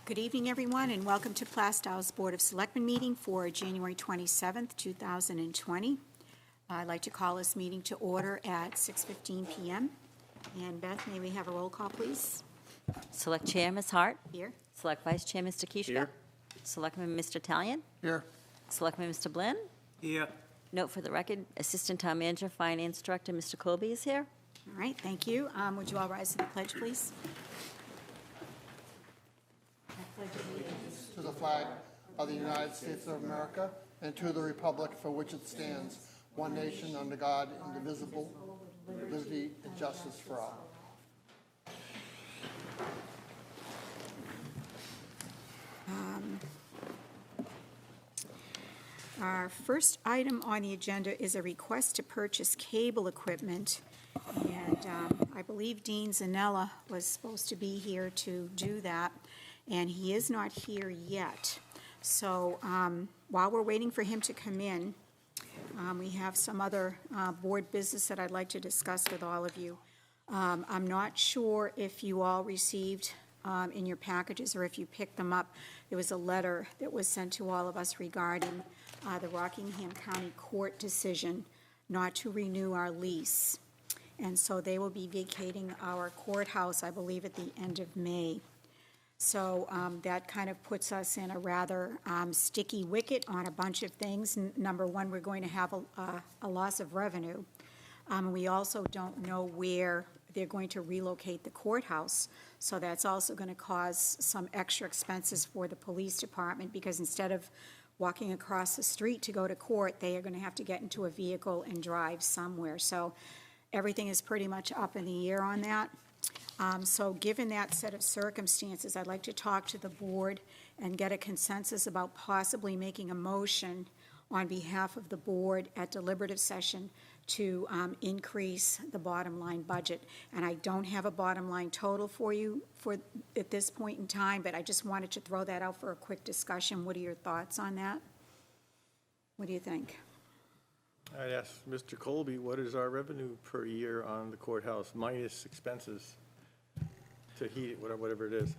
Good evening, everyone, and welcome to Plaistow's Board of Selectmen meeting for January 27th, 2020. I'd like to call this meeting to order at 6:15 p.m. And Beth, may we have a roll call, please? Select Chair, Ms. Hart. Here. Select Vice Chair, Mr. Kishka. Here. Selectman Mr. Talion. Here. Selectman Mr. Blinn. Here. Note for the record, Assistant Town Manager, Finance Director, Mr. Colby is here. All right, thank you. Would you all rise to the pledge, please? To the flag of the United States of America and to the republic for which it stands, one nation under God, indivisible, with liberty and justice for all. Our first item on the agenda is a request to purchase cable equipment. And I believe Dean Zanella was supposed to be here to do that, and he is not here yet. So while we're waiting for him to come in, we have some other board business that I'd like to discuss with all of you. I'm not sure if you all received in your packages or if you picked them up. There was a letter that was sent to all of us regarding the Rockingham County Court decision not to renew our lease. And so they will be vacating our courthouse, I believe, at the end of May. So that kind of puts us in a rather sticky wicket on a bunch of things. Number one, we're going to have a loss of revenue. We also don't know where they're going to relocate the courthouse. So that's also going to cause some extra expenses for the police department, because instead of walking across the street to go to court, they are going to have to get into a vehicle and drive somewhere. So everything is pretty much up in the air on that. So given that set of circumstances, I'd like to talk to the board and get a consensus about possibly making a motion on behalf of the board at deliberative session to increase the bottom line budget. And I don't have a bottom line total for you at this point in time, but I just wanted to throw that out for a quick discussion. What are your thoughts on that? What do you think? I'd ask Mr. Colby, what is our revenue per year on the courthouse minus expenses to heat it, whatever it is?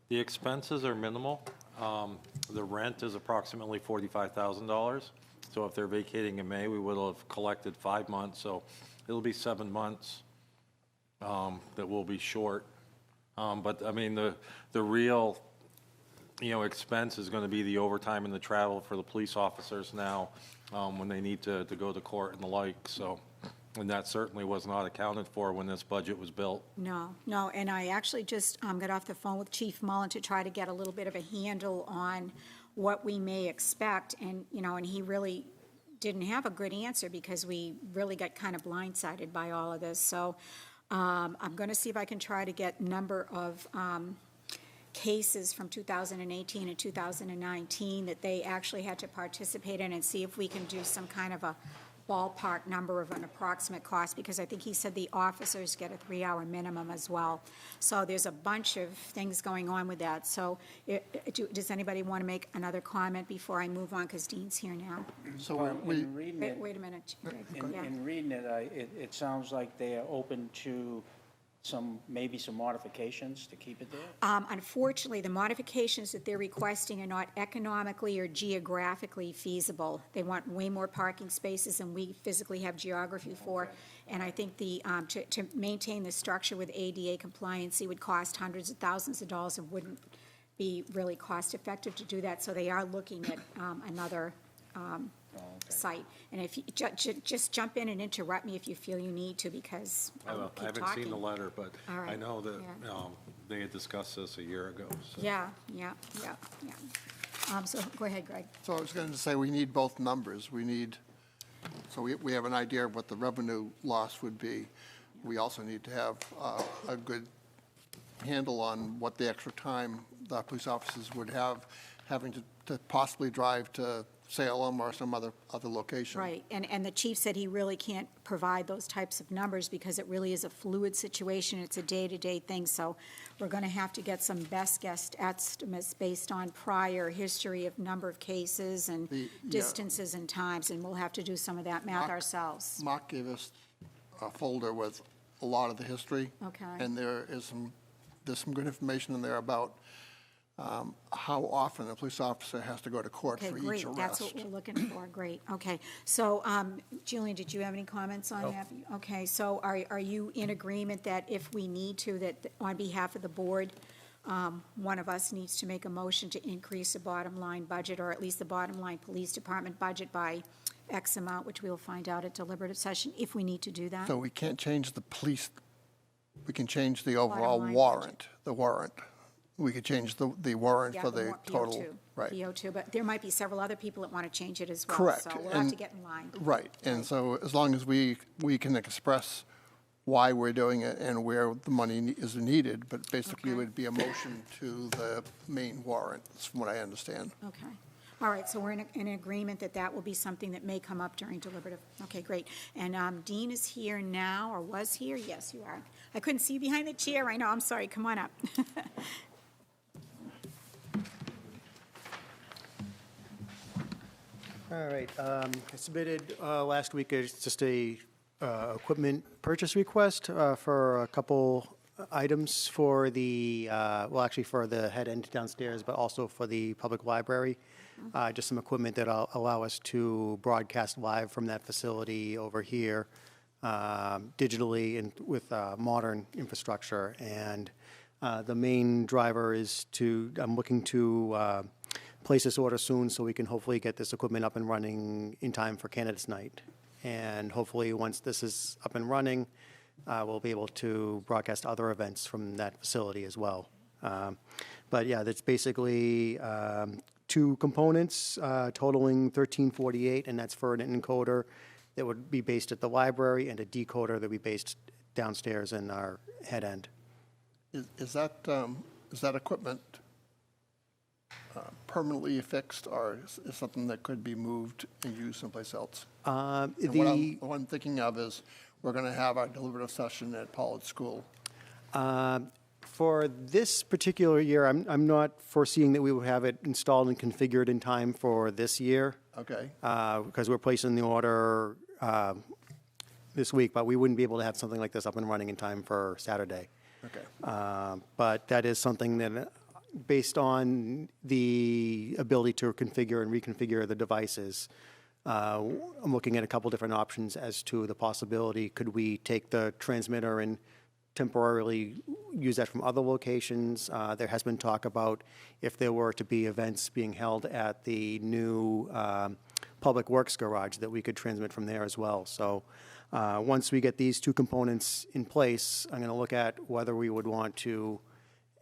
The expenses are minimal. The rent is approximately $45,000. So if they're vacating in May, we will have collected 5 months. So it'll be 7 months that will be short. But I mean, the real, expense is going to be the overtime and the travel for the police officers now when they need to go to court and the like. So, and that certainly was not accounted for when this budget was built. No, and I actually just got off the phone with Chief Mullen to try to get a little bit of a handle on what we may expect, and he really didn't have a good answer because we really got kind of blindsided by all of this. So I'm going to see if I can try to get number of cases from 2018 and 2019 that they actually had to participate in, and see if we can do some kind of a ballpark number of an approximate cost, because I think he said the officers get a 3-hour minimum as well. So there's a bunch of things going on with that. So does anybody want to make another comment before I move on, because Dean's here now? So Wait a minute. In reading it, it sounds like they are open to maybe some modifications to keep it there? Unfortunately, the modifications that they're requesting are not economically or geographically feasible. They want way more parking spaces than we physically have geography for. Okay. And I think to maintain the structure with ADA compliancy would cost hundreds of thousands of dollars and wouldn't be really cost effective to do that. So they are looking at another site. And if you just jump in and interrupt me if you feel you need to, because I haven't seen the letter, but right. I know that they had discussed this a year ago. So. Yeah. So go ahead, Greg. I was going to say we need both numbers. So we have an idea of what the revenue loss would be. We also need to have a good handle on what the extra time the police officers would have having to possibly drive to Salem or some other location. Right, and the chief said he really can't provide those types of numbers because it really is a fluid situation. It's a day-to-day thing, so we're going to have to get some best guess estimates based on prior history of number of cases and distances and times, and we'll have to do some of that math ourselves. Mark gave us a folder with a lot of the history. Okay. And there's some good information in there about how often a police officer has to go to court Okay, for each great, arrest. that's what we're looking for, great, okay. So, Julian, did you have any comments on that? Okay, so are you in agreement that if we need to, that on behalf of the board, one of us needs to make a motion to increase the bottom line budget, or at least the bottom line police department budget by X amount, which we will find out at deliberative session, if we need to do that? So we can't change the police, we can change the overall line warrant, the warrant. We could change the warrant Yeah, for the more total. PO2, Right, PO2, but there might be several other people that want to change it as well. Correct, So we'll have and- to get in line. right. And so as long as we can express why we're doing it and where the money is needed, but basically it Okay. would be a motion to the main warrant, that's from what I understand. Okay. All right, so we're in agreement that that will be something that may come up during deliberative. Okay, great. And Dean is here now, or was here? Yes, you are. I couldn't see you behind the chair. I know, I'm sorry. Come on up. All right, I submitted last week, it's just a equipment purchase request for a couple items for the, well, actually for the head end downstairs, but also for the public library. Just some equipment that'll allow us to broadcast live from that facility over here digitally and with modern infrastructure. And the main driver is I'm looking to place this order soon so we can hopefully get this equipment up and running in time for Candidates Night. And hopefully, once this is up and running, we'll be able to broadcast other events from that facility as well. But yeah, that's basically two components totaling $1348, and that's for an encoder that would be based at the library and a decoder that would be based downstairs in our head end. Is that equipment permanently affixed, or is something that could be moved and used someplace else? And what I'm thinking of is, we're going to have our deliberative session at Pollard School. For this particular year, I'm not foreseeing that we will have it installed and configured in time for this year. Okay. Because we're placing the order this week, but we wouldn't be able to have something like this up and running in time for Saturday. Okay. But that is something that, based on the ability to configure and reconfigure the devices, I'm looking at a couple different options as to the possibility. Could we take the transmitter and temporarily use that from other locations? There has been talk about if there were to be events being held at the new Public Works Garage, that we could transmit from there as well. So once we get these two components in place, I'm going to look at whether we would want to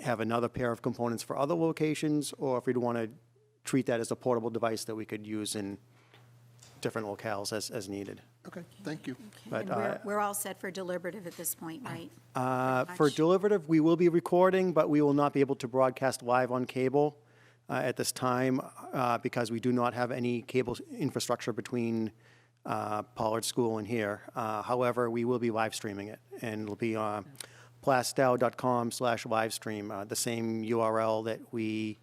have another pair of components for other locations, or if we'd want to treat that as a portable device that we could use in different locales as needed. Okay, thank you. Okay, But, and we're all set for deliberative at this point, right? For much. deliberative, we will be recording, but we will not be able to broadcast live on cable at this time because we do not have any cable infrastructure between Pollard School and here. However, we will be live streaming it, and it'll be on Plaistow.com/livestream, the same URL that we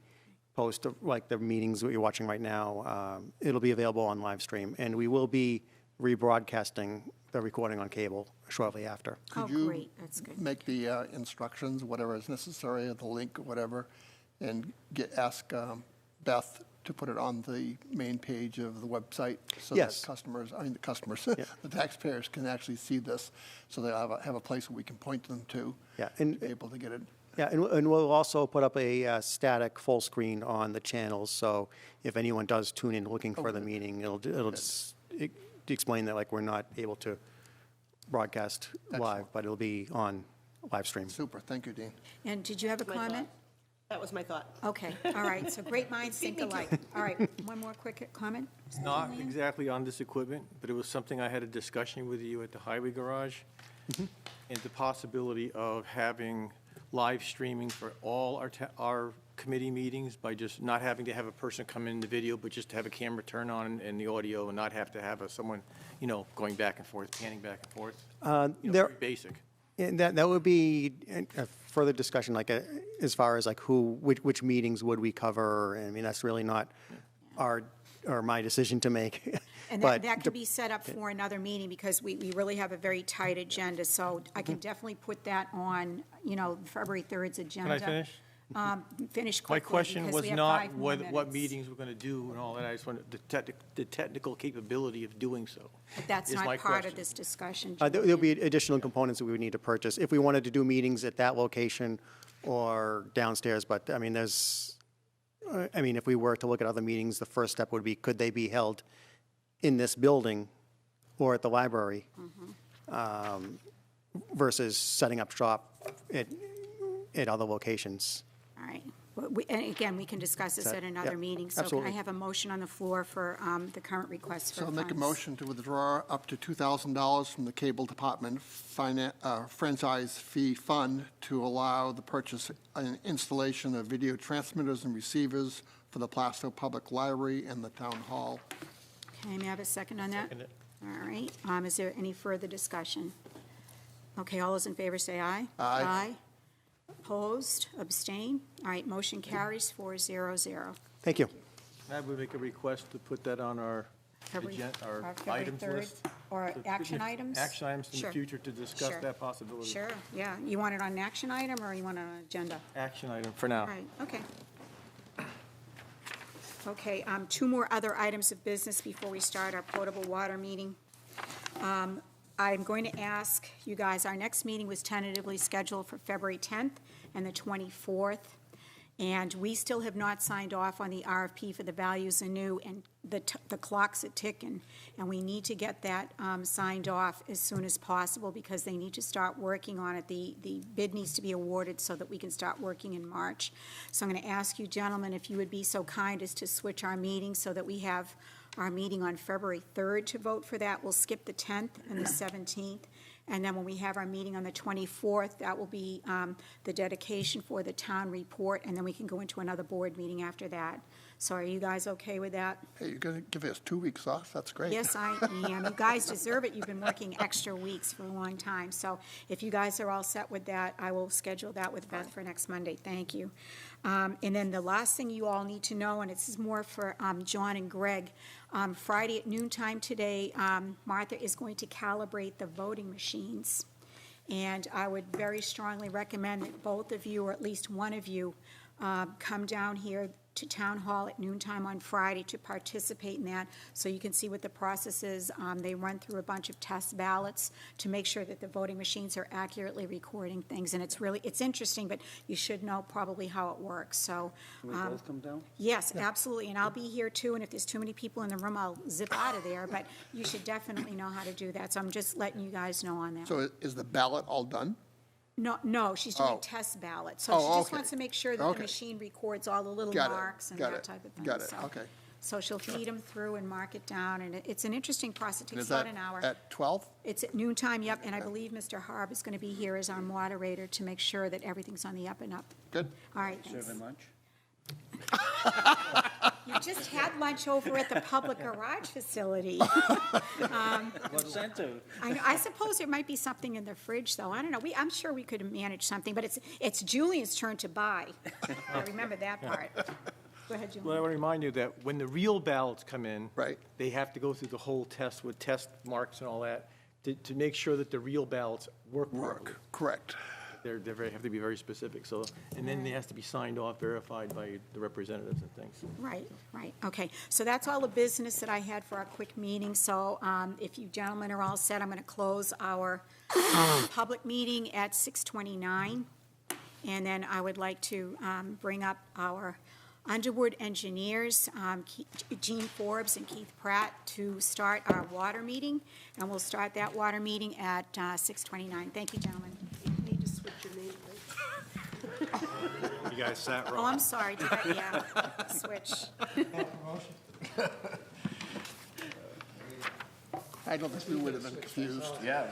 post, like the meetings that you're watching right now. It'll be available on live stream, and we will be rebroadcasting the recording on cable shortly after. Oh, Could you great, that's good. make the instructions, whatever is necessary, the link, or whatever, and ask Beth to put it on the main page of the website? So Yes. that the taxpayers can actually see this, so they'll have a place where we can point them to. Yeah, To and- be able to get it. Yeah, and we'll also put up a static full screen on the channels, so if anyone does tune in looking for the meeting, it'll just explain that, like, we're not able to broadcast live, Excellent. but it'll be on live stream. Super, thank you, Dean. And did you have a My thought. comment? That was my thought. Okay, all right, so great minds think alike. All right, one more quick comment? Not exactly on this equipment, but it was something I had a discussion with you at the highway garage. And the possibility of having live streaming for all our committee meetings by just not having to have a person come in the video, but just to have a camera turn on and the audio, and not have to have someone, going back and forth, panning back and forth. There- Very basic. And that would be a further discussion, like, as far as, like, which meetings would we cover? I mean, that's really not our or my decision to make. And But that could be set up for another meeting, because we really have a very tight agenda, so I can definitely put that on, February 3rd's agenda. Can I finish? finish My quickly. question because was we have not 5 more what minutes. meetings we're going to do and all that. I just wanted the technical capability of doing so. But that's is not my part of question. this discussion. There'll be Julian. additional components that we would need to purchase if we wanted to do meetings at that location or downstairs, but, I mean, if we were to look at other meetings, the first step would be, could they be held in this building or at the library? Versus setting up shop at other locations. All right. And again, we can discuss this at another Yep, meeting. So can I absolutely. have a motion on the floor for the current request for So I'll funds? make a motion to withdraw up to $2,000 from the Cable Department franchise fee fund to allow the purchase and installation of video transmitters and receivers for the Plaistow Public Library and the Town Hall. Okay, may I have a second on that? Second it. All right. Is there any further discussion? Okay, all those in favor say aye. Aye. Opposed, abstain? All right, motion carries 400. Thank you. I would make a request to put that on our February- our February items 3rd, list. or So, action if- items? Action items in Sure. the future to discuss Sure. that possibility. Sure, yeah. You want it on an action item, or you want it on an agenda? Action item for now. All right, okay. Okay, 2 more other items of business before we start our potable water meeting. I'm going to ask you guys, our next meeting was tentatively scheduled for February 10th and the 24th, and we still have not signed off on the RFP for the values anew, and the clock's a ticking, and we need to get that signed off as soon as possible because they need to start working on it. The bid needs to be awarded so that we can start working in March. So I'm going to ask you gentlemen if you would be so kind as to switch our meeting so that we have our meeting on February 3rd to vote for that. We'll skip the 10th and the 17th. And then when we have our meeting on the 24th, that will be the dedication for the town report, and then we can go into another board meeting after that. So are you guys okay with that? Hey, you're going to give us 2 weeks off? That's great. Yes, I am. You guys deserve it. You've been working extra weeks for a long time. So if you guys are all set with that, I will schedule that with Beth for next Monday. Thank you. And then the last thing you all need to know, and this is more for John and Greg, Friday at noontime today, Martha is going to calibrate the voting machines. And I would very strongly recommend that both of you, or at least one of you, come down here to Town Hall at noontime on Friday to participate in that, so you can see what the process is. They run through a bunch of test ballots to make sure that the voting machines are accurately recording things, and it's interesting, but you should know probably how it works, so. Can we both come down? Yes, absolutely, and I'll be here too, and if there's too many people in the room, I'll zip out of there, but you should definitely know how to do that, so I'm just letting you guys know on that. So is the ballot all done? No, she's doing Oh. test ballots, so Oh, she just okay. wants to make sure that the Okay. machine records all the little Got it, marks and got that it, type of thing. got it, so- okay. So she'll feed them through and mark it down, and it's an interesting process. It And takes is about that an hour. at 12? It's at noontime, yep, and I believe Mr. Harb is going to be here as our moderator to make sure that everything's on the up and up. Good. All right, thanks. Serving lunch? You just had lunch over at the public garage facility. What center? I suppose there might be something in the fridge, though. I don't know. I'm sure we could manage something, but it's Julian's turn to buy. I remember that part. Go ahead, Well, I Julian. want to remind you that when the real ballots come in. Right. They have to go through the whole test with test marks and all that to make sure that the real ballots work properly. Correct. They have to be very specific, so, and then it has to be signed off, verified by the representatives and things. Right, okay. So that's all the business that I had for our quick meeting. So if you gentlemen are all set, I'm going to close our public meeting at 6:29. And then I would like to bring up our Underwood engineers, Gene Forbes and Keith Pratt, to start our water meeting. And we'll start that water meeting at 6:29. Thank you, gentlemen. Need to switch your name, please. You guys sat Oh, wrong. I'm sorry, switch. I don't think we would have been confused. Gene, I